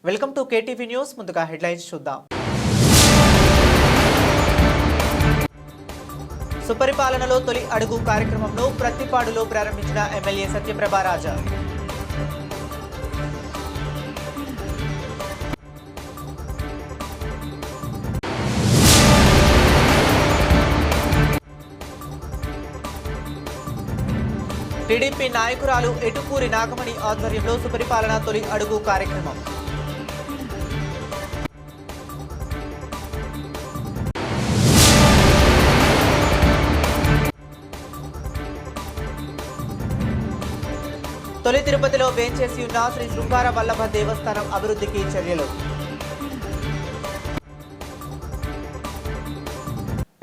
Welcome to KTV news. ముందుగా headlines చూద్దాం. సుపరిపాలనలో తొలి అడుగు కార్యక్రమంను ప్రతిపాడులో ప్రారంభించిన ఎమ్మెల్యే సత్యప్రభ రాజా. టీడీపీ నాయకురాలు ఎటుకూరి నాగమణి ఆధ్వర్యంలో సుపరిపాలన తొలి అడుగు కార్యక్రమం. తొలి తిరుపతిలో వేంచేసి ఉన్న శ్రీ శృంగార వల్లభ దేవస్థానం అభివృద్ధికి చర్యలు.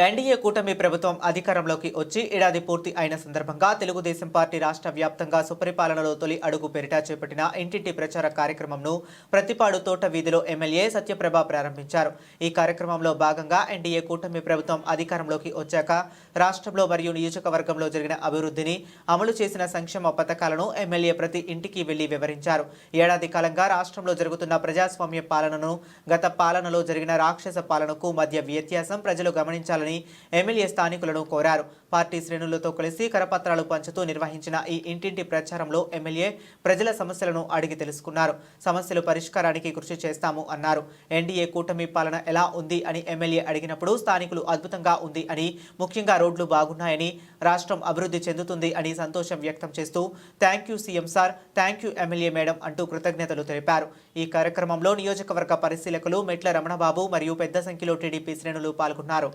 ఎన్డీఏ కూటమి ప్రభుత్వం అధికారంలోకి వచ్చి ఏడాది పూర్తి అయిన సందర్భంగా తెలుగుదేశం పార్టీ రాష్ట్ర వ్యాప్తంగా సుపరిపాలనలో తొలి అడుగు పేరిట చేపట్టిన ఇంటింటి ప్రచార కార్యక్రమంను ప్రతిపాడు తోట వీధిలో ఎమ్మెల్యే సత్యప్రభ ప్రారంభించారు. ఈ కార్యక్రమంలో భాగంగా ఎన్డీఏ కూటమి ప్రభుత్వం అధికారంలోకి వచ్చాక రాష్ట్రంలో మరియు నియోజకవర్గంలో జరిగిన అభివృద్ధిని, అమలు చేసిన సంక్షేమ పథకాలను ఎమ్మెల్యే ప్రతి ఇంటికి వెళ్లి వివరించారు. ఏడాది కాలంగా రాష్ట్రంలో జరుగుతున్న ప్రజాస్వామ్య పాలనను, గత పాలనలో జరిగిన రాక్షస పాలనకు మధ్య వ్యత్యాసం ప్రజలు గమనించాలని ఎమ్మెల్యే స్థానికులను కోరారు. పార్టీ శ్రేణులతో కలిసి కరపత్రాలు పంచుతూ నిర్వహించిన ఈ ఇంటింటి ప్రచారంలో ఎమ్మెల్యే ప్రజల సమస్యలను అడిగి తెలుసుకున్నారు. సమస్యలు పరిష్కారానికి కృషి చేస్తాము అన్నారు. ఎన్డీఏ కూటమి పాలన ఎలా ఉంది అని ఎమ్మెల్యే అడిగినప్పుడు స్థానికులు అద్భుతంగా ఉంది అని, ముఖ్యంగా రోడ్లు బాగున్నాయని, రాష్ట్రం అభివృద్ధి చెందుతుంది అని సంతోషం వ్యక్తం చేస్తూ thank you CM sir, thank you MLA madam అంటూ కృతజ్ఞతలు తెలిపారు. ఈ కార్యక్రమంలో నియోజకవర్గ పరిశీలకులు మెట్ల రమణబాబు మరియు పెద్ద సంఖ్యలో టీడీపీ శ్రేణులు పాల్గొన్నారు.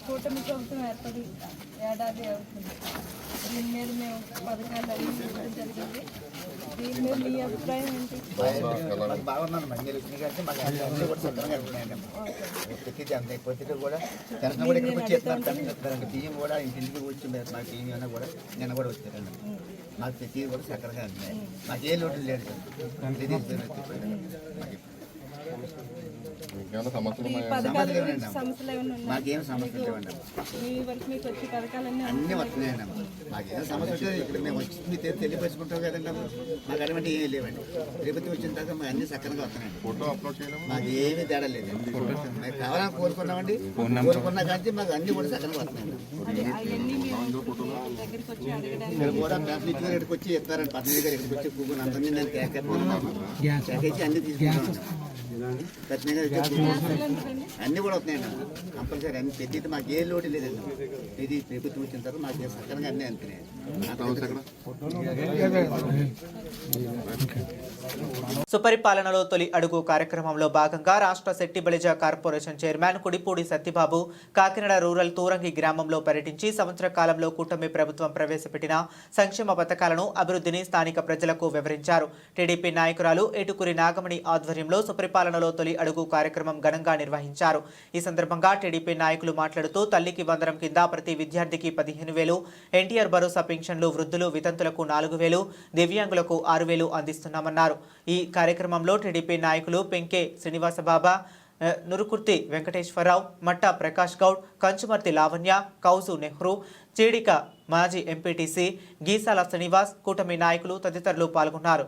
కూటమి ప్రభుత్వం ఏర్పడి ఏడాది అవుతుంది. దీని మీద మేము పథకాలు అన్ని ఇవ్వడం జరిగింది. దీని మీద మీ అభిప్రాయం ఏంటి? బాగున్నాను. మంచి వచ్చినాయి కంటే మాకు అన్ని కూడా శుభ్రంగా వెళ్తున్నాయండి. ప్రతిదీ కూడా జనం కూడా ఇక్కడికి వచ్చి ఇస్తున్నారండి. బియ్యం కూడా ఇంటింటికి వచ్చి మాకు బియ్యం అయినా కూడా నిన్న కూడా వచ్చారండి. మాకు ప్రతిదీ కూడా చక్కగా వెళ్తున్నాయి. మాకు ఏ లోటు లేదు. మాకేం సమస్యలు లేవండి. అన్నీ వస్తున్నాయండి. మాకేం సమస్య వచ్చేది ఇక్కడ మేము వచ్చి తెలియపరుచుకుంటాం కదండి. మాకు అటువంటి ఏమీ లేవండి. తిరుపతి వచ్చిన తర్వాత మాకు అన్ని చక్కగా వస్తున్నాయండి. మాకు ఏమీ తేడా లేదు. మేము కావాలని కోరుకున్నామండి. కోరుకున్నా కానీ మాకు అన్ని కూడా చక్కగా వస్తున్నాయండి. ఇక్కడ కూడా ట్రాఫిక్ ఇక్కడికి వచ్చి ఇస్తారండి. పద్దెనిమిది గారు ఇక్కడికి వచ్చి కూకుని అందరినీ నేను తేకేసి అన్ని తీసుకుంటాను. అన్ని కూడా వస్తున్నాయండి. కంపల్సరీ అన్ని పెద్ద మాకు ఏ లోటు లేదండి. ఇది ప్రభుత్వం వచ్చిన తర్వాత మాకు సక్కరంగా అన్నీ అంటున్నాయి. సుపరిపాలనలో తొలి అడుగు కార్యక్రమంలో భాగంగా రాష్ట్ర Shetty Balija corporation chairman Kudipudi Satyababu Kakinada rural Turangi గ్రామంలో పర్యటించి సంవత్సర కాలంలో కూటమి ప్రభుత్వం ప్రవేశపెట్టిన సంక్షేమ పథకాలను, అభివృద్ధిని స్థానిక ప్రజలకు వివరించారు. టీడీపీ నాయకురాలు ఎటుకూరి నాగమణి ఆధ్వర్యంలో సుపరిపాలనలో తొలి అడుగు కార్యక్రమం ఘనంగా నిర్వహించారు. ఈ సందర్భంగా టీడీపీ నాయకులు మాట్లాడుతూ తల్లికి వందనం కింద ప్రతి విద్యార్థికి 15,000, ఎన్టీఆర్ భరోసా పెన్షన్లు, వృద్ధులు వితంతులకు 4,000, దివ్యాంగులకు 6,000 అందిస్తున్నామన్నారు. ఈ కార్యక్రమంలో టీడీపీ నాయకులు పెంకే శ్రీనివాసబాబా, నురుకుర్తి వెంకటేశ్వరరావు, మట్టా ప్రకాష్ గౌడ్, కంచుమర్తి లావణ్య, కౌజు నెహ్రూ, చీడిక మాజీ ఎంపీటీసీ గీసాల శ్రీనివాస్, కూటమి నాయకులు తదితరులు పాల్గొన్నారు.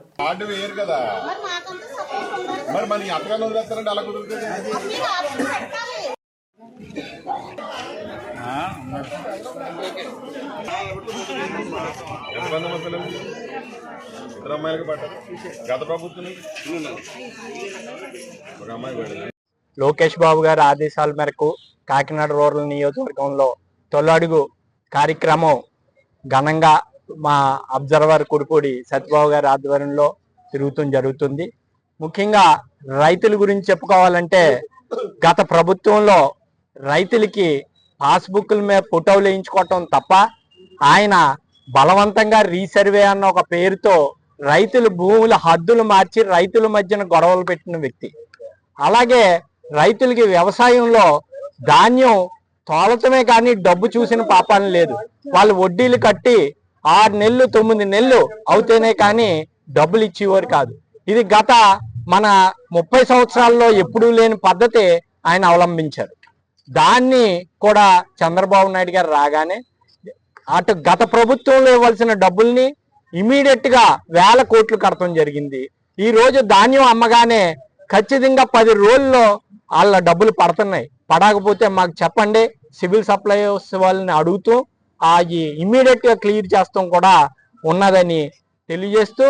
లోకేష్ బాబు గారి ఆదేశాల మేరకు కాకినాడ రూరల్ నియోజకవర్గంలో తొలడుగు కార్యక్రమం ఘనంగా మా అబ్జర్వర్ కుడిపూడి సత్యబాబు గారి ఆధ్వర్యంలో జరుగుతుంది. ముఖ్యంగా రైతుల గురించి చెప్పుకోవాలంటే గత ప్రభుత్వంలో రైతులకి పాస్బుక్ల మీద ఫోటోలు వేయించుకోవటం తప్ప ఆయన బలవంతంగా రీసర్వే అన్న ఒక పేరుతో రైతుల భూముల హద్దులు మార్చి రైతుల మధ్యన గొడవలు పెట్టిన వ్యక్తి. అలాగే రైతులకి వ్యవసాయంలో ధాన్యం తోలటమే కానీ డబ్బు చూసిన పాపాలు లేదు. వాళ్ళు వడ్డీలు కట్టి 6 నెలలు 9 నెలలు అవుతేనే కానీ డబ్బులు ఇచ్చేవారు కాదు. ఇది గత మన 30 సంవత్సరాల్లో ఎప్పుడూ లేని పద్ధతి ఆయన అవలంబించారు. దాన్ని కూడా చంద్రబాబు నాయుడు గారు రాగానే అటు గత ప్రభుత్వంలో ఇవ్వాల్సిన డబ్బుల్ని ఇమీడియట్ గా 1000 కోట్లు కడతాం జరిగింది. ఈ రోజు ధాన్యం అమ్మగానే ఖచ్చితంగా 10 రోజుల్లో వాళ్ళ డబ్బులు పడుతున్నాయి. పడకపోతే మాకు చెప్పండి, సివిల్ సప్లైస్ వాళ్ళని అడుగుతూ అది ఇమీడియట్ గా క్లియర్ చేస్తాం కూడా ఉన్నదని తెలియజేస్తూ,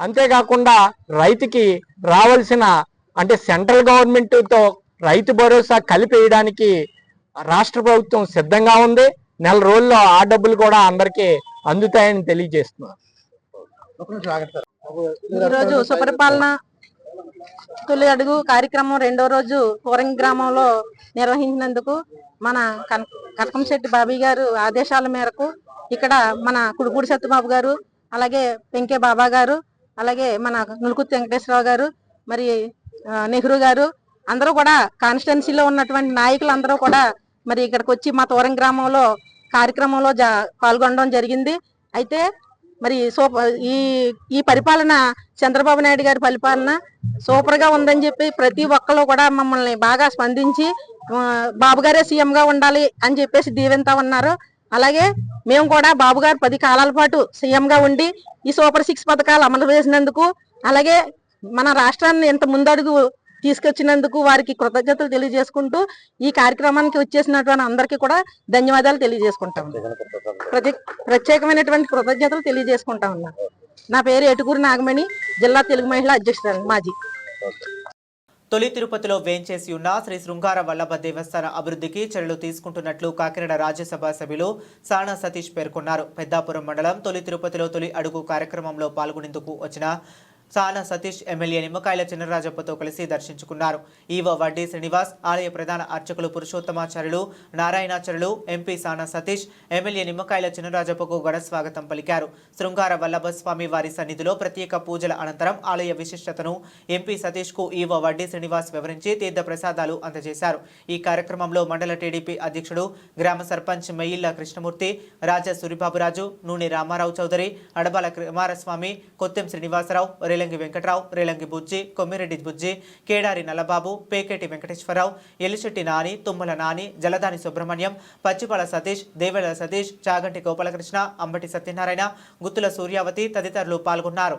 అంతేకాకుండా రైతుకి రావాల్సిన అంటే సెంట్రల్ గవర్నమెంట్ తో రైతు భరోసా కలిపేయడానికి రాష్ట్ర ప్రభుత్వం సిద్ధంగా ఉంది. నెల రోజుల్లో ఆ డబ్బులు కూడా అందరికీ అందుతాయని తెలియజేస్తున్నారు. ఈరోజు సుపరిపాలన తొలి అడుగు కార్యక్రమం 2వ రోజు కోరంగి గ్రామంలో నిర్వహించినందుకు మన కనకంశెట్టి బాబీ గారు ఆదేశాల మేరకు ఇక్కడ మన కుడుపూడి సత్యబాబు గారు, అలాగే వెంకే బాబా గారు, అలాగే మన నులుకుత్తి వెంకటేశ్వరరావు గారు, మరి నెహ్రూ గారు అందరూ కూడా కాన్స్టిట్యున్సీలో ఉన్నటువంటి నాయకులు అందరూ కూడా మరి ఇక్కడికి వచ్చి మా తోరం గ్రామంలో కార్యక్రమంలో పాల్గొనడం జరిగింది. అయితే మరి ఈ పరిపాలన చంద్రబాబు నాయుడు గారి పరిపాలన సూపర్ గా ఉందని చెప్పి ప్రతి ఒక్కరు కూడా మమ్మల్ని బాగా స్పందించి బాబు గారే సీఎం గా ఉండాలి అని చెప్పేసి దీవెంతా ఉన్నారు. అలాగే మేము కూడా బాబు గారు 10 కాలాల పాటు సీఎం గా ఉండి ఈ సూపర్ 6 పథకాలు అమలు చేసినందుకు, అలాగే మన రాష్ట్రాన్ని ఇంత ముందడుగు తీసుకొచ్చినందుకు వారికి కృతజ్ఞతలు తెలియజేసుకుంటూ ఈ కార్యక్రమానికి వచ్చేసినటువంటి అందరికీ కూడా ధన్యవాదాలు తెలియజేసుకుంటాం. ప్రత్యేకమైనటువంటి కృతజ్ఞతలు తెలియజేసుకుంటా ఉన్నాం. నా పేరు ఏటుకూరి నాగమణి, జిల్లా తెలుగు మహిళా అధ్యక్షురాలు మాజీ. తొలి తిరుపతిలో వేంచేసి ఉన్న శ్రీ శృంగార వల్లభ దేవస్థాన అభివృద్ధికి చర్యలు తీసుకుంటున్నట్లు కాకినాడ రాజ్యసభ సభ్యులు సానా సతీష్ పేర్కొన్నారు. పెద్దాపురం మండలం తొలి తిరుపతిలో తొలి అడుగు కార్యక్రమంలో పాల్గొనేందుకు వచ్చిన సానా సతీష్ ఎమ్మెల్యే నిమ్మకాయల చిన్నరాజప్పతో కలిసి దర్శించుకున్నారు. ఈవో వడ్డీ శ్రీనివాస్, ఆలయ ప్రధాన అర్చకులు పురుషోత్తమాచార్యులు, నారాయణాచార్యులు, ఎంపీ సానా సతీష్ ఎమ్మెల్యే నిమ్మకాయల చిన్నరాజప్పకు ఘన స్వాగతం పలికారు. శృంగార వల్లభ స్వామి వారి సన్నిధిలో ప్రత్యేక పూజల అనంతరం ఆలయ విశిష్టతను ఎంపీ సతీష్ కు ఈవో వడ్డీ శ్రీనివాస్ వివరించి తీర్థ ప్రసాదాలు అందజేశారు. ఈ కార్యక్రమంలో మండల టీడీపీ అధ్యక్షుడు, గ్రామ సర్పంచ్ మెయిల్ల కృష్ణమూర్తి, రాజా సూరిబాబురాజు, నూనె రామారావు చౌదరి, అడబాల కుమారస్వామి, కొత్తెం శ్రీనివాసరావు, రేలంగి వెంకట్రావు, రేలంగి బుజ్జి, కొమ్మిరెడ్డి బుజ్జి, కేడారి నల్లబాబు, పేకేటి వెంకటేశ్వరరావు, ఎలిశెట్టి నాని, తుమ్మల నాని, జలదాని సుబ్రహ్మణ్యం, పచ్చిపాల సతీష్, దేవేల సతీష్, చాగంటి గోపాలకృష్ణ, అంబటి సత్యనారాయణ, గుత్తుల సూర్యావతి తదితరులు పాల్గొన్నారు.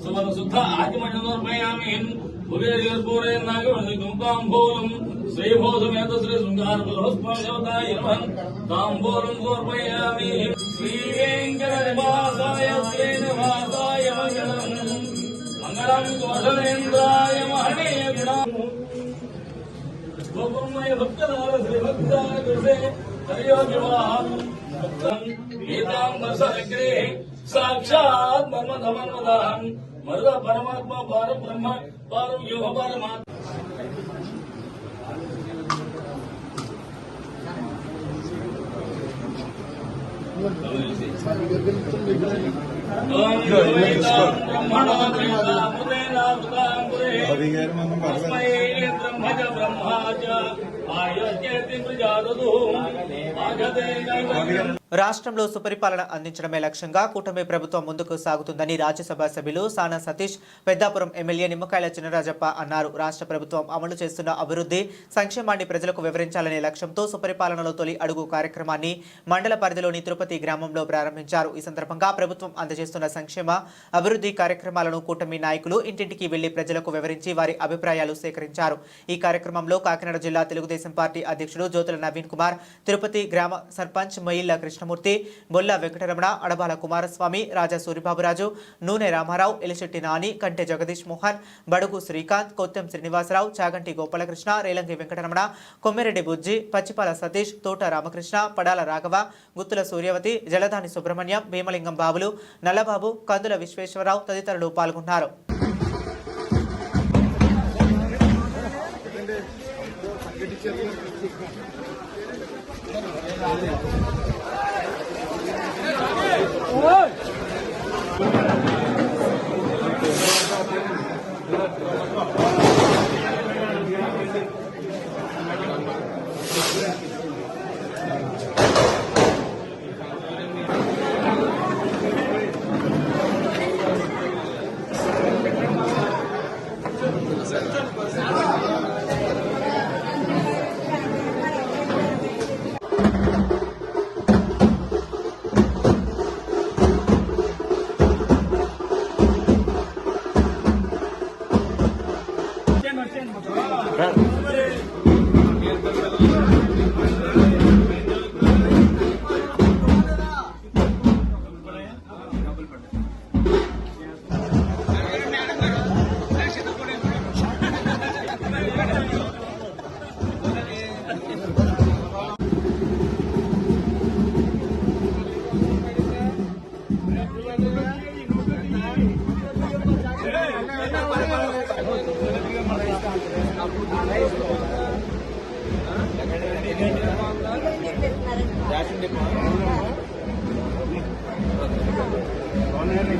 సుమనసుద్ధ ఆదిమణోర్మయామిన్ ఉదయర్పూరే నాగవనికంపాంబోలం శ్రీభోధమేత శ్రీ శృంగారబలహస్పర్శవతాయ నమః తాంబోలం సమర్పయామి. శ్రీ వెంకటనివాసాయ శ్రీనివాసాయ మంగళం మంగళం కోశలేంద్రాయ మహనీయ గుణం గోపమయ భక్తదార శ్రీ భక్తాయ కృషే హరియో వివాహం గీతాంబరసగ్రే సాక్షాత్ మన్మధమన్మదాహం మరుద పరమాత్మ పారం బ్రహ్మ పారం యోగ పరమాత్మ. రాష్ట్రంలో సుపరిపాలన అందించడమే లక్ష్యంగా కూటమి ప్రభుత్వం ముందుకు సాగుతుందని రాజ్యసభ సభ్యులు సానా సతీష్, పెద్దాపురం ఎమ్మెల్యే నిమ్మకాయల చిన్నరాజప్ప అన్నారు. రాష్ట్ర ప్రభుత్వం అమలు చేస్తున్న అభివృద్ధి సంక్షేమాన్ని ప్రజలకు వివరించాలనే లక్ష్యంతో సుపరిపాలనలో తొలి అడుగు కార్యక్రమాన్ని మండల పరిధిలోని తిరుపతి గ్రామంలో ప్రారంభించారు. ఈ సందర్భంగా ప్రభుత్వం అందజేస్తున్న సంక్షేమ అభివృద్ధి కార్యక్రమాలను కూటమి నాయకులు ఇంటింటికి వెళ్లి ప్రజలకు వివరించి వారి అభిప్రాయాలు సేకరించారు. ఈ కార్యక్రమంలో కాకినాడ జిల్లా తెలుగుదేశం పార్టీ అధ్యక్షుడు జ్యోతుల నవీన్ కుమార్, తిరుపతి గ్రామ సర్పంచ్ మొయిల్ల కృష్ణమూర్తి, బొల్ల వెంకటరమణ, అడబాల కుమారస్వామి, రాజా సూరిబాబురాజు, నూనె రామారావు, ఎలిశెట్టి నాని, కంటె జగదీష్ మోహన్, బడుగు శ్రీకాంత్, కొత్తెం శ్రీనివాసరావు, చాగంటి గోపాలకృష్ణ, రేలంగి వెంకటరమణ, కొమ్మిరెడ్డి బుజ్జి, పచ్చిపాల సతీష్, తోట రామకృష్ణ, పడాల రాఘవ, గుత్తుల సూర్యవతి, జలదాని సుబ్రహ్మణ్యం, భీమలింగం బాబులు, నల్లబాబు, కందుల విశ్వేశ్వరరావు తదితరులు పాల్గొన్నారు.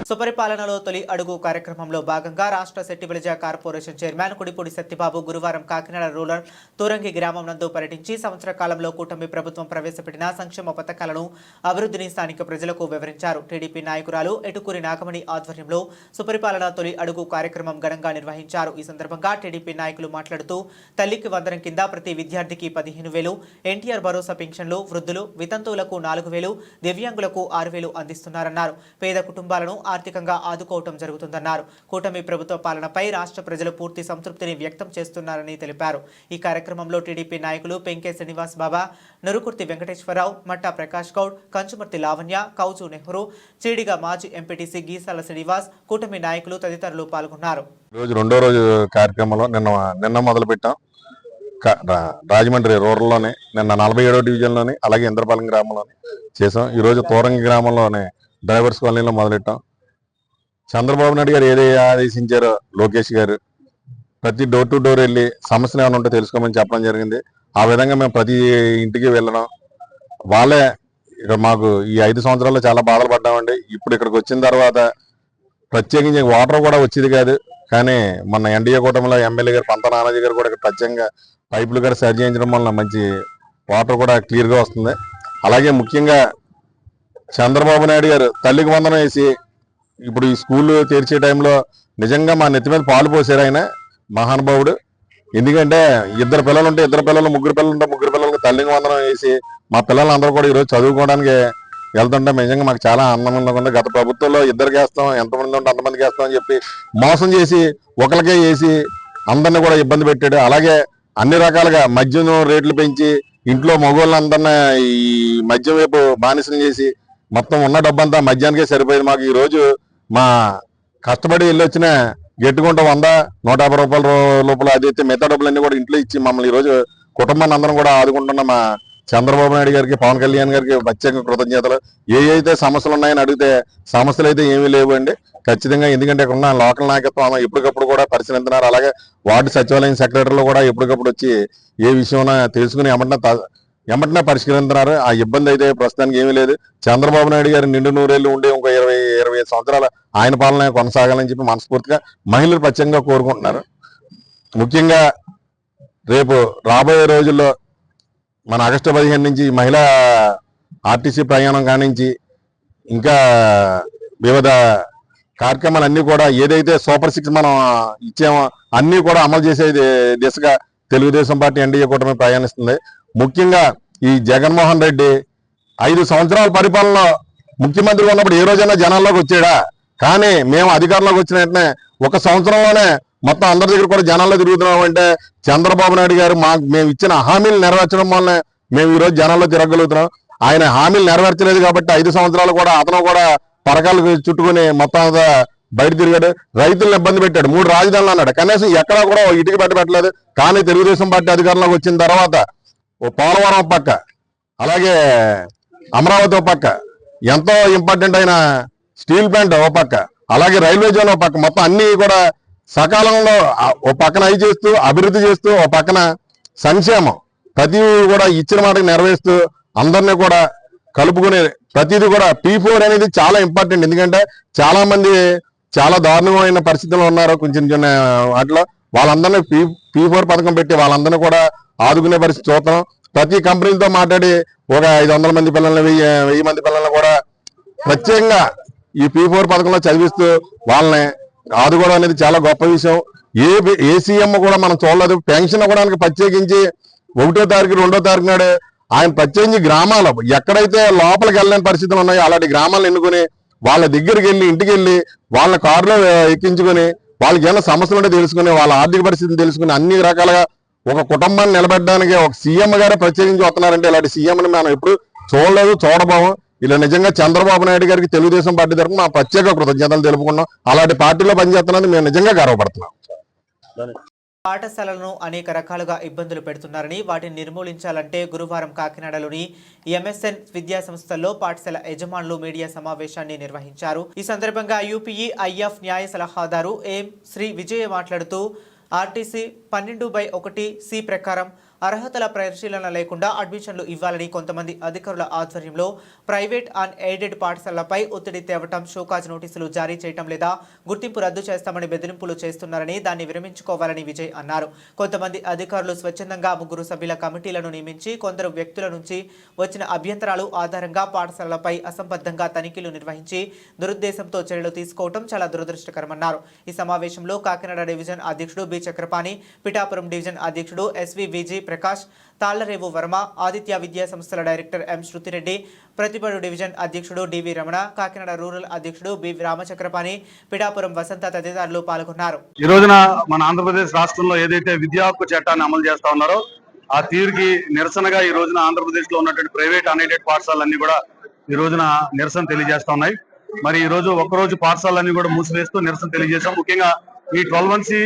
సుపరిపాలనలో తొలి అడుగు కార్యక్రమంలో భాగంగా రాష్ట్ర సెట్టిబిలిజ కార్పొరేషన్ చైర్మన్ కుడిపూడి సత్యబాబు గురువారం కాకినాడ రూరల్ తూరంగి గ్రామం నందు పర్యటించి సంవత్సర కాలంలో కూటమి ప్రభుత్వం ప్రవేశపెట్టిన సంక్షేమ పథకాలను అభివృద్ధిని స్థానిక ప్రజలకు వివరించారు. టీడీపీ నాయకురాలు ఎటుకూరి నాగమణి ఆధ్వర్యంలో సుపరిపాలన తొలి అడుగు కార్యక్రమం ఘనంగా నిర్వహించారు. ఈ సందర్భంగా టీడీపీ నాయకులు మాట్లాడుతూ తల్లికి వందనం కింద ప్రతి విద్యార్థికి 15,000, ఎన్టీఆర్ భరోసా పెన్షన్లు, వృద్ధులు వితంతువులకు 4,000, దివ్యాంగులకు 6,000 అందిస్తున్నారన్నారు. పేద కుటుంబాలను ఆర్థికంగా ఆదుకోవటం జరుగుతుందన్నారు. కూటమి ప్రభుత్వ పాలనపై రాష్ట్ర ప్రజలు పూర్తి సంతృప్తిని వ్యక్తం చేస్తున్నారని తెలిపారు. ఈ కార్యక్రమంలో టీడీపీ నాయకులు పెంకే శ్రీనివాస్ బాబా, నరుకుర్తి వెంకటేశ్వరరావు, మట్టా ప్రకాష్ గౌడ్, కంచుమర్తి లావణ్య, కౌజు నెహ్రూ, చీడిగా మాజీ ఎంపీటీసీ గీసాల శ్రీనివాస్, కూటమి నాయకులు తదితరులు పాల్గొన్నారు. రెండో రోజు కార్యక్రమంలో నిన్న మొదలు పెట్టాం. రాజమండ్రి రూరల్లోనే నిన్న 47వ డివిజన్లోని, అలాగే ఇంద్రపాలెం గ్రామంలోని చేసాం. ఈరోజు తోరంగి గ్రామంలోనే డ్రైవర్స్ కాలనీలో మొదలెట్టాం. చంద్రబాబు నాయుడు గారు ఏదైతే ఆదేశించారో లోకేష్ గారు ప్రతి డోర్ టు డోర్ వెళ్ళి సమస్యలు ఏమైనా ఉంటే తెలుసుకోమని చెప్పడం జరిగింది. ఆ విధంగా మేము ప్రతి ఇంటికి వెళ్ళడం వాళ్ళే ఇక్కడ మాకు ఈ 5 సంవత్సరాల్లో చాలా బాధలు పడ్డామండి. ఇప్పుడు ఇక్కడికి వచ్చిన తర్వాత ప్రత్యేకించి వాటర్ కూడా వచ్చేది కాదు, కానీ మన ఎన్డీఏ కూటమిలో ఎమ్మెల్యే గారు పంత నానాజీ గారు కూడా ఇక్కడ ప్రత్యేకంగా పైపులు కూడా సరి చేయించడం వల్ల మంచి వాటర్ కూడా క్లియర్గా వస్తుంది. అలాగే ముఖ్యంగా చంద్రబాబు నాయుడు గారు తల్లికి వందనం వేసి ఇప్పుడు ఈ స్కూల్ తెరిచే టైంలో నిజంగా మా నెత్తి మీద పాలు పోసారు ఆయన మహానుభావుడు. ఎందుకంటే 2 పిల్లలు ఉంటే 2 పిల్లలు, 3 పిల్లలు ఉంటే 3 పిల్లలకు తల్లికి వందనం వేసి మా పిల్లలందరూ కూడా ఈరోజు చదువుకోవడానికి వెళ్తుంటే నిజంగా మాకు చాలా ఆనందంగా ఉంది. గత ప్రభుత్వంలో 2 వేస్తాం, ఎంతమంది ఉంటే అంతమందికి వేస్తాం అని చెప్పి మోసం చేసి ఒకరికే వేసి అందరినీ కూడా ఇబ్బంది పెట్టాడు. అలాగే అన్ని రకాలుగా మద్యం రేట్లు పెంచి ఇంట్లో మగవాళ్ళందరినీ ఈ మద్యం వైపు బానిసం చేసి మొత్తం ఉన్న డబ్బంతా మద్యానికే సరిపోయింది. మాకు ఈ రోజు మా కష్టపడి వెళ్ళి వచ్చిన గెట్టుకుంటూ 100, 150 రూపాయల లోపల అదైతే మిగతా డబ్బులన్నీ కూడా ఇంట్లో ఇచ్చి మమ్మల్ని ఈ రోజు కుటుంబాన్ని అందరం కూడా ఆదుకుంటున్న మా చంద్రబాబు నాయుడు గారికి, పవన్ కళ్యాణ్ గారికి ప్రత్యేక కృతజ్ఞతలు. ఏ అయితే సమస్యలు ఉన్నాయని అడిగితే సమస్యలు అయితే ఏమీ లేవు అండి ఖచ్చితంగా. ఎందుకంటే ఇక్కడ ఉన్న లోకల్ నాయకత్వం ఎప్పటికప్పుడు కూడా పరిశీలిస్తున్నారు. అలాగే వార్డు సచివాలయం సెక్రటరీలు కూడా ఎప్పటికప్పుడు వచ్చి ఏ విషయం తెలుసుకుని ఎమ్మటనే పరిష్కరిస్తున్నారు. ఆ ఇబ్బంది అయితే ప్రస్తుతానికి ఏమీ లేదు. చంద్రబాబు నాయుడు గారు నిండు 100 ఏళ్ళు ఉండే ఇంకో 20-25 సంవత్సరాలు ఆయన పాలన కొనసాగాలని చెప్పి మనస్ఫూర్తిగా మహిళలు ప్రత్యేకంగా కోరుకుంటున్నారు. ముఖ్యంగా రేపు రాబోయే రోజుల్లో మన ఆగస్టు 15 నుంచి మహిళా ఆర్టీసీ ప్రయాణం కానించి ఇంకా వివిధ కార్యక్రమాలన్నీ కూడా ఏదైతే సూపర్ 6 మనం ఇచ్చామో అన్నీ కూడా అమలు చేసే దిశగా తెలుగుదేశం పార్టీ ఎన్డీఏ కూటమి ప్రయాణిస్తుంది. ముఖ్యంగా ఈ జగన్మోహన్ రెడ్డి 5 సంవత్సరాల పరిపాలనలో ముఖ్యమంత్రి ఉన్నప్పుడు ఏ రోజైనా జనాల్లోకి వచ్చాడా? కానీ మేము అధికారంలోకి వచ్చిన వెంటనే 1 సంవత్సరంలోనే మొత్తం అందరి దగ్గర కూడా జనాల్లో తిరుగుతున్నాం. అంటే చంద్రబాబు నాయుడు గారు మేము ఇచ్చిన హామీలు నెరవేర్చడం వల్లనే మేము ఈ రోజు జనాల్లో తిరగలుగుతున్నాం. ఆయన హామీలు నెరవేర్చలేదు కాబట్టి 5 సంవత్సరాలు కూడా అతను కూడా పరకాలు చుట్టుకుని మొత్తం బయట తిరిగాడు. రైతులను ఇబ్బంది పెట్టాడు. 3 రాజధానులు అన్నాడు. కనీసం ఎక్కడా కూడా ఇటుక పెట్టలేదు. కానీ తెలుగుదేశం పార్టీ అధికారంలోకి వచ్చిన తర్వాత ఓ పోలవరం పక్క, అలాగే అమరావతి ఒక పక్క, ఎంతో ఇంపార్టెంట్ అయిన స్టీల్ ప్లాంట్ ఒక పక్క, అలాగే రైల్వే జోన్ ఒక పక్క, మొత్తం అన్ని కూడా సకాలంలో ఓ పక్కన అవి చేస్తూ అభివృద్ధి చేస్తూ ఓ పక్కన సంక్షేమం ప్రతి కూడా ఇచ్చిన మాటకు నెరవేరుస్తూ అందరినీ కూడా కలుపుకునే ప్రతిదీ కూడా P4 అనేది చాలా ఇంపార్టెంట్. ఎందుకంటే చాలా మంది చాలా దారుణమైన పరిస్థితుల్లో ఉన్నారు. కొంచెం చిన్న వాటిలో వాళ్ళందరినీ P4 పథకం పెట్టి వాళ్ళందరినీ కూడా ఆదుకునే పరిస్థితి చూస్తాం. ప్రతి కంపెనీలతో మాట్లాడి ఒక 500 మంది పిల్లల్ని 1000 మంది పిల్లల్ని కూడా ప్రత్యేకంగా ఈ P4 పథకంలో చదివిస్తూ వాళ్ళని ఆదుకోవడం అనేది చాలా గొప్ప విషయం. ఏ సీఎం కూడా మనం చూడలేదు. పెన్షన్ ఇవ్వడానికి ప్రత్యేకించి 1వ తారీఖు 2వ తారీఖు నాడు ఆయన ప్రత్యేకించి గ్రామాలు ఎక్కడైతే లోపలికి వెళ్ళలేని పరిస్థితులు ఉన్నాయో అలాంటి గ్రామాలను ఎన్నుకొని వాళ్ళ దగ్గరికి వెళ్ళి ఇంటికి వెళ్ళి వాళ్ళ కారులో ఎక్కించుకొని వాళ్ళకి ఏమైనా సమస్యలు ఉంటే తెలుసుకుని వాళ్ళ ఆర్థిక పరిస్థితిని తెలుసుకుని అన్ని రకాలుగా ఒక కుటుంబాన్ని నిలబెట్టడానికి ఒక సీఎం గారే ప్రత్యేకించి వస్తున్నారంటే ఇలాంటి సీఎంని మనం ఎప్పుడు చూడలేదు, చూడబోము. ఇలా నిజంగా చంద్రబాబు నాయుడు గారికి తెలుగుదేశం పార్టీ తరఫున మా ప్రత్యేక కృతజ్ఞతలు తెలుపుకున్నాం. అలాంటి పార్టీలో పనిచేస్తున్నది మేము నిజంగా గర్వపడుతున్నాం. పాఠశాలలను అనేక రకాలుగా ఇబ్బందులు పెడుతున్నారని వాటిని నిర్మూలించాలంటే గురువారం కాకినాడలోని ఎంఎస్ఎన్ విద్యా సంస్థల్లో పాఠశాల యజమానులు మీడియా సమావేశాన్ని నిర్వహించారు. ఈ సందర్భంగా యూపీఈ ఐఎఫ్ న్యాయ సలహాదారు ఎం శ్రీ విజయ మాట్లాడుతూ ఆర్టీసీ 12/1 ప్రకారం అర్హతల పరిశీలన లేకుండా అడ్మిషన్లు ఇవ్వాలని కొంతమంది అధికారుల ఆధ్వర్యంలో ప్రైవేట్ అన్ ఎయిడెడ్ పాఠశాలలపై ఒత్తిడి తేవటం, షోకాజ్ నోటీసులు జారీ చేయటం లేదా గుర్తింపు రద్దు చేస్తామని బెదిరింపులు చేస్తున్నారని దాన్ని విరమించుకోవాలని విజయ్ అన్నారు. కొంతమంది అధికారులు స్వచ్ఛందంగా 3 సభ్యుల కమిటీలను నియమించి కొందరు వ్యక్తుల నుంచి వచ్చిన అభ్యంతరాలు ఆధారంగా పాఠశాలలపై అసంబద్ధంగా తనిఖీలు నిర్వహించి దురుద్దేశంతో చర్యలు తీసుకోవటం చాలా దురదృష్టకరమన్నారు. ఈ సమావేశంలో కాకినాడ డివిజన్ అధ్యక్షుడు బి చక్రపాణి, పిఠాపురం డివిజన్ అధ్యక్షుడు ఎస్వివిజి ప్రకాష్, తాళ్లరేవు వర్మ, ఆదిత్య విద్యా సంస్థల director M Shruti Reddy, Prathipadu division అధ్యక్షుడు డివి రమణ, కాకినాడ రూరల్ అధ్యక్షుడు బి రామచక్రపాణి, పిఠాపురం వసంత తదితరులు పాల్గొన్నారు. ఈ రోజున మన ఆంధ్రప్రదేశ్ రాష్ట్రంలో ఏదైతే విద్యా హక్కు చట్టాన్ని అమలు చేస్తా ఉన్నారో ఆ తీరుకి నిరసనగా ఈ రోజున ఆంధ్రప్రదేశ్ లో ఉన్నటువంటి ప్రైవేట్ అన్ఎయిడెడ్ పాఠశాలన్నీ కూడా ఈ రోజున నిరసన తెలియజేస్తా ఉన్నాయి. మరి ఈ రోజు ఒక్కరోజు పాఠశాలన్నీ కూడా మూసివేస్తూ నిరసన తెలియజేశాం. ముఖ్యంగా ఈ 12C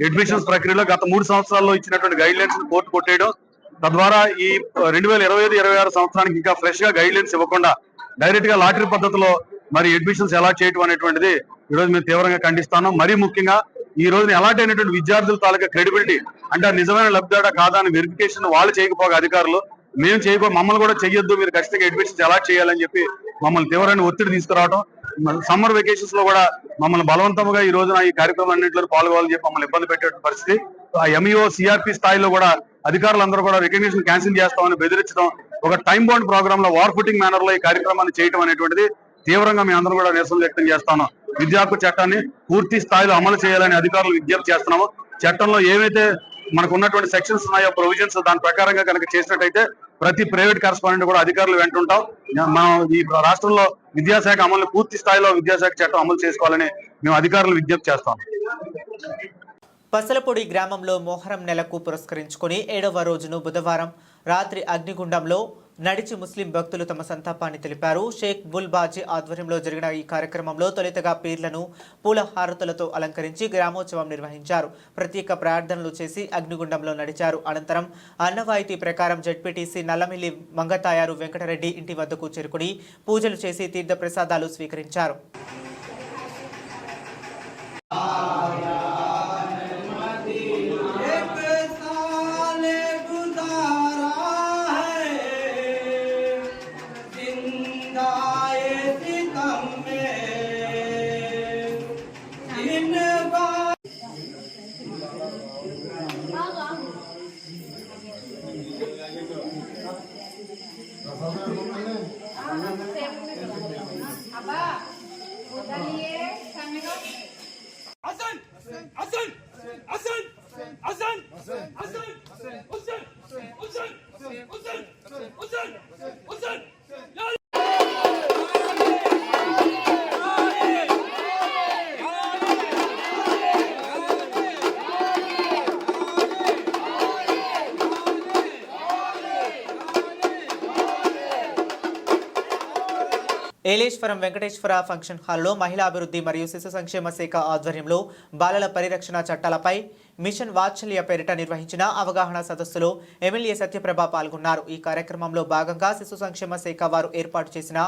అడ్మిషన్స్ ప్రక్రియలో గత 3 సంవత్సరాల్లో ఇచ్చినటువంటి గైడ్ లైన్స్ కోర్టు కొట్టేయడం, తద్వారా ఈ 2025-26 సంవత్సరానికి ఇంకా ఫ్రెష్ గా గైడ్ లైన్స్ ఇవ్వకుండా డైరెక్ట్ గా లాటరీ పద్ధతిలో మరి అడ్మిషన్స్ అలాట్ చేయడం అనేటువంటిది ఈ రోజు మేము తీవ్రంగా ఖండిస్తాను. మరీ ముఖ్యంగా ఈ రోజున అలాట్ అయినటువంటి విద్యార్థుల తాలూకా క్రెడిబిలిటీ అంటే నిజమైన లబ్ధిదారుడా కాదా అని వెరిఫికేషన్ వాళ్ళు చేయకపోగా అధికారులు మేము మమ్మల్ని కూడా చెయ్యొద్దు, మీరు ఖచ్చితంగా అడ్మిషన్స్ అలాట్ చేయాలని చెప్పి మమ్మల్ని తీవ్రమైన ఒత్తిడి తీసుకురావడం, సమ్మర్ వెకేషన్స్ లో కూడా మమ్మల్ని బలవంతంగా ఈ రోజున ఈ కార్యక్రమాన్నింటిలో పాల్గొవాలని చెప్పి మమ్మల్ని ఇబ్బంది పెట్టే పరిస్థితి. ఆ ఎంఈఓ సిఆర్పి స్థాయిలో కూడా అధికారులందరూ కూడా రికగ్నిషన్ క్యాన్సిల్ చేస్తామని బెదిరించడం, ఒక టైం బౌండ్ ప్రోగ్రామ్ లో వార్ ఫుటింగ్ మేనర్ లో ఈ కార్యక్రమాన్ని చేయడం అనేటువంటిది తీవ్రంగా మేము అందరం కూడా నిరసన వ్యక్తం చేస్తాను. విద్యా హక్కు చట్టాన్ని పూర్తి స్థాయిలో అమలు చేయాలని అధికారులు విజ్ఞప్తి చేస్తున్నాము. చట్టంలో ఏవైతే మనకు ఉన్నటువంటి సెక్షన్స్ ఉన్నాయో ప్రొవిజన్స్ దాని ప్రకారంగా కనుక చేసినట్టయితే ప్రతి ప్రైవేట్ కరెస్పాండెంట్ కూడా అధికారులు వెంటుంటాం. మనం ఈ రాష్ట్రంలో విద్యాశాఖ అమలు పూర్తి స్థాయిలో విద్యాశాఖ చట్టం అమలు చేసుకోవాలని మేము అధికారులు విజ్ఞప్తి చేస్తాం. పసలపొడి గ్రామంలో మొహరం నెలకు పురస్కరించుకొని 7వ రోజును బుధవారం రాత్రి అగ్నిగుండంలో నడిచి ముస్లిం భక్తులు తమ సంతాపాన్ని తెలిపారు. షేక్ బుల్ బాజీ ఆధ్వర్యంలో జరిగిన ఈ కార్యక్రమంలో తొలుతగా పీర్లను పూల హారతులతో అలంకరించి గ్రామోత్సవం నిర్వహించారు. ప్రత్యేక ప్రార్థనలు చేసి అగ్నిగుండంలో నడిచారు. అనంతరం అన్నవాయితీ ప్రకారం జడ్పీటీసీ నల్లమిల్లి మంగతాయారు వెంకటరెడ్డి ఇంటి వద్దకు చేరుకుని పూజలు చేసి తీర్థ ప్రసాదాలు స్వీకరించారు. ఏలేశ్వరం వెంకటేశ్వర ఫంక్షన్ హాల్లో మహిళా అభివృద్ధి మరియు శిశు సంక్షేమ శాఖ ఆధ్వర్యంలో బాలల పరిరక్షణ చట్టాలపై మిషన్ వాత్సల్య పేరిట నిర్వహించిన అవగాహన సదస్సులో ఎమ్మెల్యే సత్యప్రభ పాల్గొన్నారు. ఈ కార్యక్రమంలో భాగంగా శిశు సంక్షేమ శాఖ వారు ఏర్పాటు చేసిన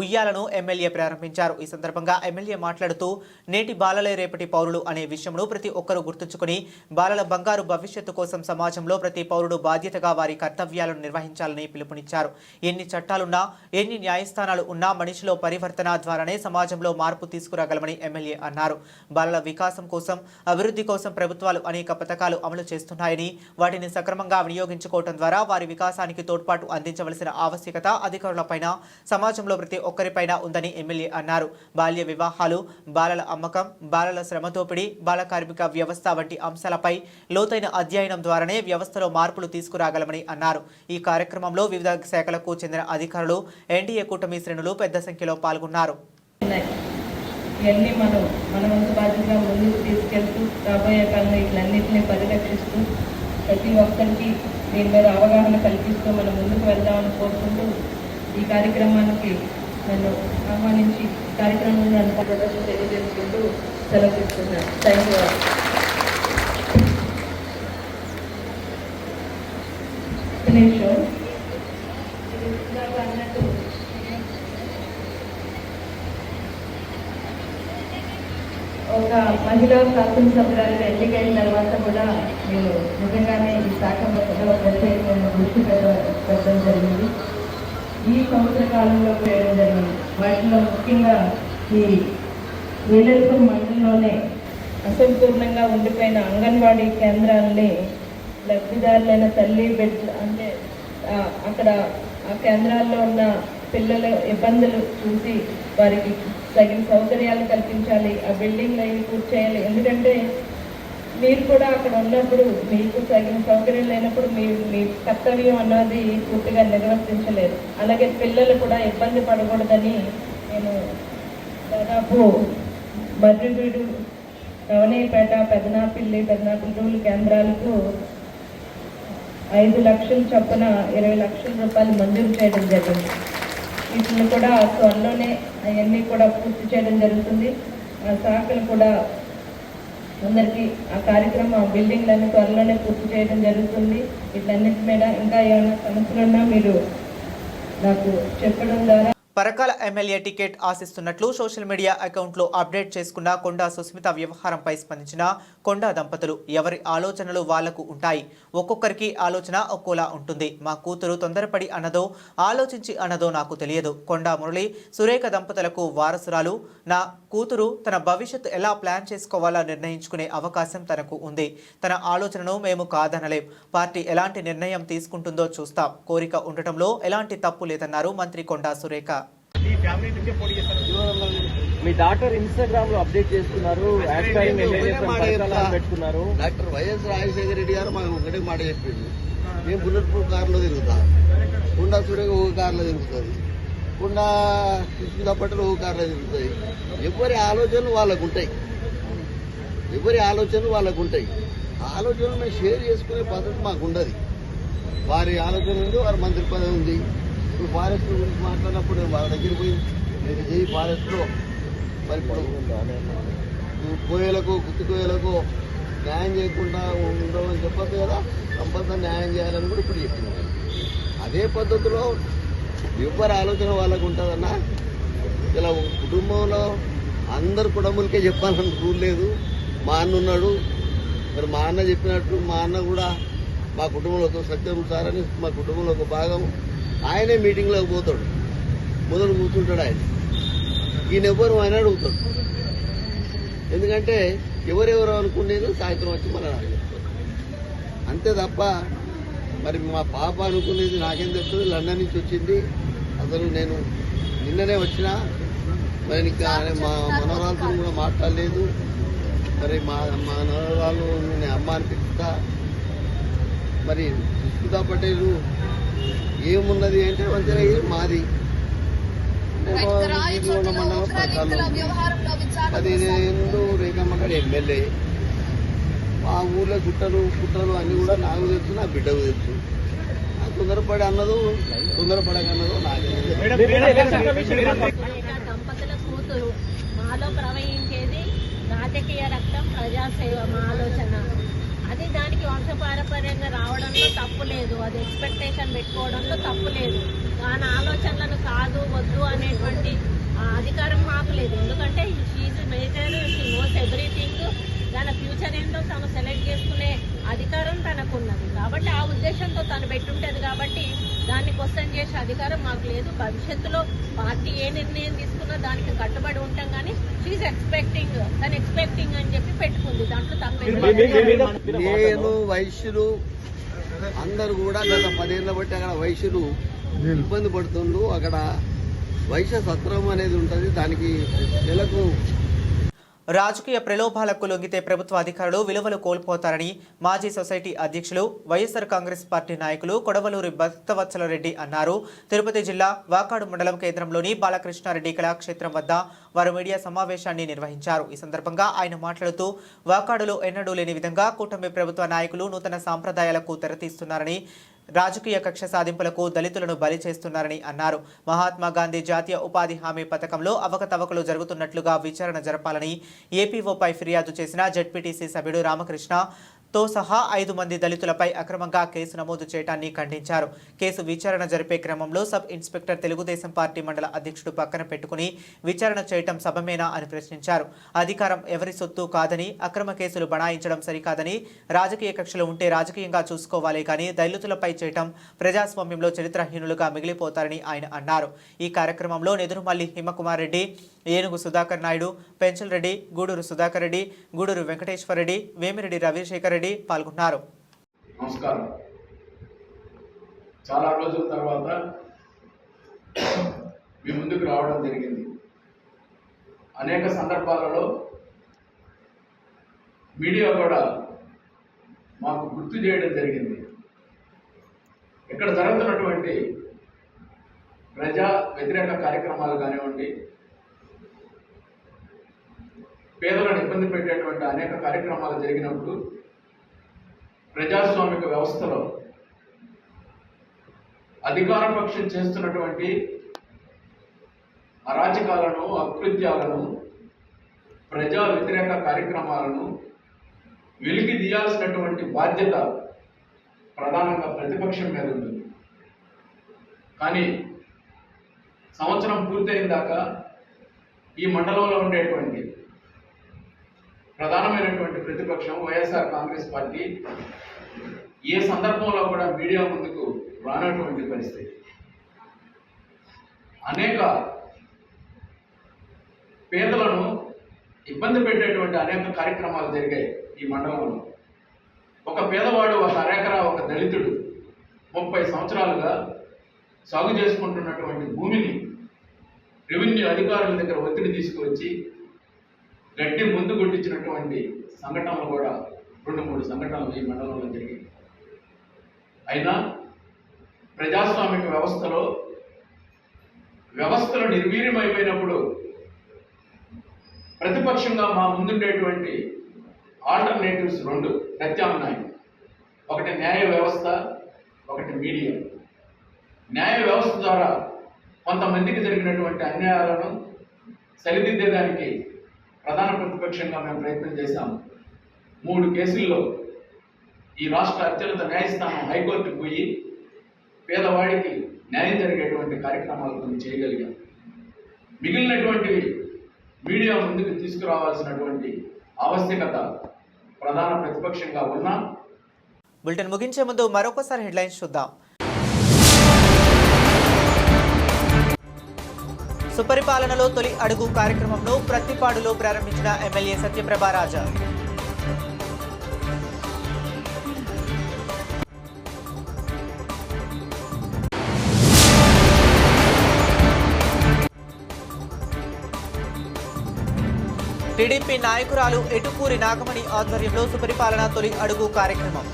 ఉయ్యాలను ఎమ్మెల్యే ప్రారంభించారు. ఈ సందర్భంగా ఎమ్మెల్యే మాట్లాడుతూ నేటి బాలలే రేపటి పౌరులు అనే విషయంలో ప్రతి ఒక్కరూ గుర్తుంచుకుని బాలల బంగారు భవిష్యత్తు కోసం సమాజంలో ప్రతి పౌరుడు బాధ్యతగా వారి కర్తవ్యాలను నిర్వహించాలని పిలుపునిచ్చారు. ఎన్ని చట్టాలున్నా, ఎన్ని న్యాయస్థానాలు ఉన్నా మనుషుల మనసులో పరివర్తన ద్వారానే సమాజంలో మార్పు తీసుకురాగలమని ఎమ్మెల్యే అన్నారు. బాలల వికాసం కోసం, అభివృద్ధి కోసం ప్రభుత్వాలు అనేక పథకాలు అమలు చేస్తున్నాయని వాటిని సక్రమంగా వినియోగించుకోవడం ద్వారా వారి వికాసానికి తోడ్పాటు అందించవలసిన ఆవశ్యకత అధికారులపైన, సమాజంలో ప్రతి ఒక్కరిపైన ఉందని ఎమ్మెల్యే అన్నారు. బాల్య వివాహాలు, బాలల అమ్మకం, బాలల శ్రమ దోపిడీ, బాల కార్మిక వ్యవస్థ వంటి అంశాలపై లోతైన అధ్యయనం ద్వారానే వ్యవస్థలో మార్పులు తీసుకురాగలమని అన్నారు. ఈ కార్యక్రమంలో వివిధ శాఖలకు చెందిన అధికారులు, ఎన్డీఏ కూటమి శ్రేణులు పెద్ద సంఖ్యలో పాల్గొన్నారు. ఇవన్నీ మన వంతు బాధ్యతగా ముందుకు తీసుకెళ్తూ రాబోయే కాలంలో ఇట్లన్నింటినీ పరిరక్షిస్తూ ప్రతి ఒక్కరికి దీని మీద అవగాహన కల్పిస్తూ మనం ముందుకు వెళ్దామని కోరుకుంటూ ఈ కార్యక్రమానికి నన్ను ఆహ్వానించి కార్యక్రమంలో నన్ను ప్రదర్శన తెలియజేసుకుంటూ సెలవు తీసుకున్నాను. Thank you. అన్నట్టు ఒక మహిళా శాసనసభ్యురాలుగా ఎన్నికైన తర్వాత కూడా నేను నిజంగానే ఈ శాఖలో ప్రత్యేకమైన దృష్టి పెట్టడం జరిగింది. ఈ సంవత్సర కాలంలో చేయడం జరిగింది. వాటిలో ముఖ్యంగా ఈ వేలేశ్వరం మండలంలోనే అసంపూర్ణంగా ఉండిపోయిన అంగన్వాడీ కేంద్రాలని లబ్ధిదారులైన తల్లి బిడ్డ అంటే అక్కడ ఆ కేంద్రాల్లో ఉన్న పిల్లల ఇబ్బందులు చూసి వారికి తగిన సౌకర్యాలు కల్పించాలి, ఆ బిల్డింగ్లు అవి పూర్తి చేయాలి. ఎందుకంటే మీరు కూడా అక్కడ ఉన్నప్పుడు మీకు తగిన సౌకర్యం లేనప్పుడు మీ కర్తవ్యం అన్నది పూర్తిగా నిర్వర్తించలేరు. అలాగే పిల్లలు కూడా ఇబ్బంది పడకూడదని నేను దాదాపు బర్రివీడు, రవణయ్యపేట, పెదనాపిల్లి రూల్ కేంద్రాలకు 5 లక్షల చొప్పున 20 లక్షల రూపాయలు మంజూరు చేయడం జరిగింది. వీటిని కూడా త్వరలోనే అవన్నీ కూడా పూర్తి చేయడం జరుగుతుంది. ఆ శాఖలు కూడా అందరికీ ఆ కార్యక్రమం బిల్డింగ్లన్నీ త్వరలోనే పూర్తి చేయడం జరుగుతుంది. వీటన్నిటి మీద ఇంకా ఏమైనా సమస్యలున్నా మీరు నాకు చెప్పడం ద్వారా. పరకాల ఎమ్మెల్యే టికెట్ ఆశిస్తున్నట్లు సోషల్ మీడియా అకౌంట్లో అప్డేట్ చేసుకున్న కొండా సుస్మిత వ్యవహారంపై స్పందించిన కొండా దంపతులు, ఎవరి ఆలోచనలు వాళ్లకు ఉంటాయి. ఒక్కొక్కరికి ఆలోచన ఒక్కోలా ఉంటుంది. మా కూతురు తొందరపడి అన్నదో, ఆలోచించి అన్నదో నాకు తెలియదు. కొండా మురళి, సురేఖ దంపతులకు వారసురాలు. నా కూతురు తన భవిష్యత్తు ఎలా ప్లాన్ చేసుకోవాలో నిర్ణయించుకునే అవకాశం తనకు ఉంది. తన ఆలోచనను మేము కాదనలేం. పార్టీ ఎలాంటి నిర్ణయం తీసుకుంటుందో చూస్తాం. కోరిక ఉండటంలో ఎలాంటి తప్పు లేదన్నారు మంత్రి కొండా సురేఖ. మీ డాక్టర్ ఇన్స్టాగ్రామ్ లో అప్డేట్ చేస్తున్నారు, పెట్టుకున్నారు. డాక్టర్ వైఎస్ రాజశేఖర రెడ్డి గారు మాకు ఒకటే మాట చెప్పింది, మేము బుల్లెట్ ప్రూఫ్ కారులో తిరుగుతాం. కొండా సురేఖ ఒక కారులో తిరుగుతుంది, కొండా సుస్మిత పటేల్ ఒక కారులో తిరుగుతాయి. ఎవరి ఆలోచనలు వాళ్ళకు ఉంటాయి. ఆలోచనలు మేము షేర్ చేసుకునే పద్ధతి మాకు ఉండదు. వారి ఆలోచన ఉంది, వారి మంత్రి పదవి ఉంది. ఇప్పుడు ఫారెస్ట్ గురించి మాట్లాడినప్పుడు వాళ్ళ దగ్గర పోయి మీరు చేయి ఫారెస్ట్లో మరి ఇప్పుడు కోయలకు, గుత్తి కోయలకు న్యాయం చేయకుండా ఉండవని చెప్పదు కదా, కంపల్సరీ న్యాయం చేయాలని కూడా ఇప్పుడు చెప్తున్నారు. అదే పద్ధతిలో ఎవరి ఆలోచన వాళ్ళకు ఉంటుందన్నా. ఇలా కుటుంబంలో అందరు కుటుంబాలకే చెప్పాలని రూల్ లేదు. మా అన్న ఉన్నాడు, మరి మా అన్న చెప్పినట్టు మా అన్న కూడా మా కుటుంబంలో ఒక సత్యం సార్ అని మా కుటుంబంలో ఒక భాగం. ఆయనే మీటింగ్లోకి పోతాడు, మొదలు కూర్చుంటాడు. ఈయనెవ్వరు ఆయన అడుగుతాడు. ఎందుకంటే ఎవరెవరు అనుకునేది సాయంత్రం వచ్చి మన చెప్తారు. అంతే తప్ప మరి మా పాప అనుకునేది నాకేం తెలుస్తుంది. లండన్ నుంచి వచ్చింది. అసలు నేను నిన్ననే వచ్చినా, మరి ఇంకా మా మనవరాలతో కూడా మాట్లాడలేదు. మరి మా మనవరాలు నేను అమ్మ అనిపిస్తా. మరి సుస్మిత పటేల్ ఏమున్నది అంటే వంచనగిరి మాది. మండలం పరకాలు 15 రేఖమ్మగడ ఎమ్మెల్యే. మా ఊళ్ళో కుట్రలు అన్ని కూడా నాకు తెలుసు, నా బిడ్డకు తెలుసు. నాకు తొందరపడి అన్నదో తొందరపడకన్నదో నాకే. దంపతుల కూతురు మాలో ప్రవహించేది రాజకీయ రక్తం, ప్రజాసేవ మా ఆలోచన. అది దానికి వంశపారపర్యంగా రావడంలో తప్పు లేదు. అది ఎక్స్పెక్టేషన్ పెట్టుకోవడంలో తప్పు లేదు. దాని ఆలోచనలను కాదు వద్దు అనేటువంటి అధికారం మాకు లేదు. ఎందుకంటే she's major, she knows everything. తన ఫ్యూచర్ ఏంటో తను సెలెక్ట్ చేసుకునే అధికారం తనకున్నది. కాబట్టి ఆ ఉద్దేశంతో తను పెట్టుంటది. కాబట్టి దాన్ని క్వశ్చన్ చేసే అధికారం మాకు లేదు. భవిష్యత్తులో పార్టీ ఏ నిర్ణయం తీసుకున్నా దానికి కట్టుబడి ఉంటాం. కానీ షీఈ్ ఎక్స్పెక్టింగ్ అని చెప్పి పెట్టుకుంది. దాంట్లో తప్పేం నేను వైశ్యులు అందరూ కూడా గత 10 ఏళ్ళ బట్టి అక్కడ వైశ్యులు ఇబ్బంది పడుతుండ్రు. అక్కడ వైశ్య సత్రం అనేది ఉంటుంది. దానికి నెలకు రాజకీయ ప్రలోభాలకు లొంగితే ప్రభుత్వ అధికారులు విలువలు కోల్పోతారని మాజీ సొసైటీ అధ్యక్షులు వైఎస్ఆర్ కాంగ్రెస్ పార్టీ నాయకులు కొడవలూరి భక్తవత్సలరెడ్డి అన్నారు. తిరుపతి జిల్లా వాకాడు మండలం కేంద్రంలోని బాలకృష్ణారెడ్డి కళాక్షేత్రం వద్ద వారు మీడియా సమావేశాన్ని నిర్వహించారు. ఈ సందర్భంగా ఆయన మాట్లాడుతూ వాకాడులో ఎన్నడూ లేని విధంగా కూటమి ప్రభుత్వ నాయకులు నూతన సాంప్రదాయాలకు తెరతీస్తున్నారని, రాజకీయ కక్ష సాధింపులకు దళితులను బలి చేస్తున్నారని అన్నారు. మహాత్మా గాంధీ జాతీయ ఉపాధి హామీ పథకంలో అవకతవకలు జరుగుతున్నట్లుగా విచారణ జరపాలని ఏపీఓపై ఫిర్యాదు చేసిన జెడ్పీటీసీ సభ్యుడు రామకృష్ణతో సహా 5 మంది దళితులపై అక్రమంగా కేసు నమోదు చేయడాన్ని ఖండించారు. కేసు విచారణ జరిపే క్రమంలో సబ్ ఇన్స్పెక్టర్ తెలుగుదేశం పార్టీ మండల అధ్యక్షుడు పక్కన పెట్టుకుని విచారణ చేయటం సబమేనా అని ప్రశ్నించారు. అధికారం ఎవరి సొత్తు కాదని, అక్రమ కేసులు బనాయించడం సరికాదని, రాజకీయ కక్షలు ఉంటే రాజకీయంగా చూసుకోవాలి కానీ దళితులపై చేయటం ప్రజాస్వామ్యంలో చరిత్రహీనులుగా మిగిలిపోతారని ఆయన అన్నారు. ఈ కార్యక్రమంలో నెదురుమల్లి హిమకుమార్ రెడ్డి, ఏనుగు సుధాకర్ నాయుడు, పెంచల్ రెడ్డి, గూడూరు సుధాకర్ రెడ్డి, గూడూరు వెంకటేశ్వర రెడ్డి, వేమిరెడ్డి రవిశేఖర్ రెడ్డి పాల్గొన్నారు. నమస్కారం. చాలా రోజుల తర్వాత మీ ముందుకు రావడం జరిగింది. అనేక సందర్భాలలో మీడియా కూడా మాకు గుర్తు చేయడం జరిగింది. ఇక్కడ జరుగుతున్నటువంటి ప్రజా వ్యతిరేక కార్యక్రమాలు కానివ్వండి, పేదలను ఇబ్బంది పెట్టేటువంటి అనేక కార్యక్రమాలు జరిగినప్పుడు ప్రజాస్వామిక వ్యవస్థలో అధికార పక్షం చేస్తున్నటువంటి అరాచకాలను, అకృత్యాలను, ప్రజా వ్యతిరేక కార్యక్రమాలను వెలికి తీయాల్సినటువంటి బాధ్యత ప్రధానంగా ప్రతిపక్షం మీద ఉంటుంది. కానీ సంవత్సరం పూర్తయిన దాకా ఈ మండలంలో ఉండేటువంటి ప్రధానమైనటువంటి ప్రతిపక్షం వైఎస్ఆర్ కాంగ్రెస్ పార్టీ ఏ సందర్భంలో కూడా మీడియా ముందుకు రానటువంటి పరిస్థితి. అనేక పేదలను ఇబ్బంది పెట్టేటువంటి అనేక కార్యక్రమాలు జరిగాయి ఈ మండలంలో. ఒక పేదవాడు, ఒక అరెకరా, ఒక దళితుడు 30 సంవత్సరాలుగా సాగు చేసుకుంటున్నటువంటి భూమిని రెవెన్యూ అధికారుల దగ్గర ఒత్తిడి తీసుకువచ్చి గడ్డి ముందు కొట్టించినటువంటి సంఘటనలు కూడా 2-3 సంఘటనలు ఈ మండలంలో జరిగాయి. అయినా ప్రజాస్వామిక వ్యవస్థలో వ్యవస్థలు నిర్వీర్యమైపోయినప్పుడు ప్రతిపక్షంగా మా ముందుండేటువంటి ఆల్టర్నేటివ్స్ 2 ప్రత్యామ్నాయం. ఒకటి న్యాయ వ్యవస్థ, ఒకటి మీడియా. న్యాయ వ్యవస్థ ద్వారా కొంతమందికి జరిగినటువంటి అన్యాయాలను సరిదిద్దేదానికి ప్రధాన ప్రతిపక్షంగా మేము ప్రయత్నం చేశాము. 3 కేసుల్లో ఈ రాష్ట్ర అత్యున్నత న్యాయస్థానం హైకోర్టుకు పోయి పేదవాడికి న్యాయం జరిగేటువంటి కార్యక్రమాలు కొన్ని చేయగలిగాం. మిగిలినటువంటివి మీడియా ముందుకు తీసుకురావాల్సినటువంటి ఆవశ్యకత ప్రధాన ప్రతిపక్షంగా ఉన్నా. బులెటిన్ ముగించే ముందు మరొకసారి హెడ్లైన్స్ చూద్దాం. సుపరిపాలనలో తొలి అడుగు కార్యక్రమంను ప్రత్తిపాడులో ప్రారంభించిన ఎమ్మెల్యే సత్యప్రభారాజా. టీడీపీ నాయకురాలు ఎటుకూరి నాగమణి ఆధ్వర్యంలో సుపరిపాలన తొలి అడుగు కార్యక్రమం.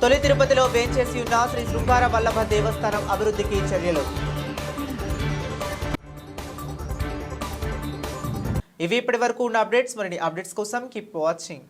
తొలి తిరుపతిలో వేంచేసి ఉన్న శ్రీ శృంగార వల్లభ దేవస్థానం అభివృద్ధికి చర్యలు. ఇవి ఇప్పటి వరకు ఉన్న అప్డేట్స్. మరిన్ని అప్డేట్స్ కోసం కీప్ వాచింగ్.